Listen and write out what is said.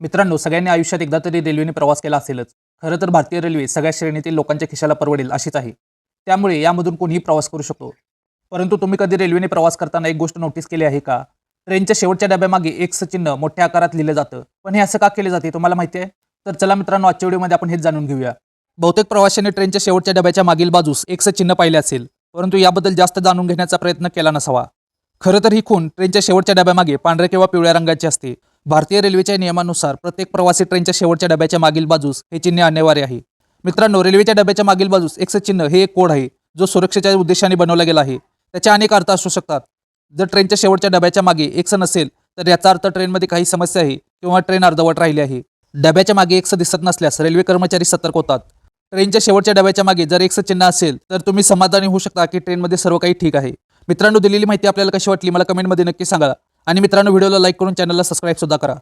मित्रांनो, सगळ्यांनी आयुष्यात एकदा तरी रेल्वेने प्रवास केला असेलच. खरं तर भारतीय रेल्वे सगळ्या श्रेणीतील लोकांच्या खिशाला परवडेल अशीच आहे. त्यामुळे यामधून कोणीही प्रवास करू शकतो. परंतु तुम्ही कधी रेल्वेने प्रवास करताना एक गोष्ट नोटीस केली आहे का? ट्रेनच्या शेवटच्या डब्यामागे एक्स चिन्ह मोठ्या आकारात लिहिलं जातं. पण हे असं का केले जाते तुम्हाला माहिती आहे? तर चला मित्रांनो, आजच्या व्हिडिओमध्ये आपण हेच जाणून घेऊया. बहुतेक प्रवाशांनी ट्रेनच्या शेवटच्या डब्याच्या मागील बाजूस एक्स चिन्ह पाहिले असेल, परंतु याबद्दल जास्त जाणून घेण्याचा प्रयत्न केला नसावा. खरं तर ही खूण ट्रेनच्या शेवटच्या डब्यामागे पांढऱ्या किंवा पिवळ्या रंगाची असते. भारतीय रेल्वेच्या नियमानुसार प्रत्येक प्रवासी ट्रेनच्या शेवटच्या डब्याच्या मागील बाजूस हे चिन्ह अनिवार्य आहे. मित्रांनो, रेल्वेच्या डब्याच्या मागील बाजूस एक्स चिन्ह हे एक कोड आहे, जो सुरक्षेच्या उद्देशाने बनवला गेला आहे. त्याचे अनेक अर्थ असू शकतात. जर ट्रेनच्या शेवटच्या डब्याच्या मागे एक्स नसेल, तर याचा अर्थ ट्रेनमध्ये काही समस्या आहे किंवा ट्रेन अर्धवट राहिली आहे. डब्याच्या मागे एक्स दिसत नसल्यास रेल्वे कर्मचारी सतर्क होतात. ट्रेनच्या शेवटच्या डब्याच्या मागे जर एक्स चिन्ह असेल, तर तुम्ही समाधानी होऊ शकता की ट्रेनमध्ये सर्व काही ठीक आहे. मित्रांनो, दिलेली माहिती आपल्याला कशी वाटली मला कमेंटमध्ये नक्की सांगा. आणि मित्रांनो, व्हिडिओला लाईक करून चॅनलला सबस्क्राईब सुद्धा करा.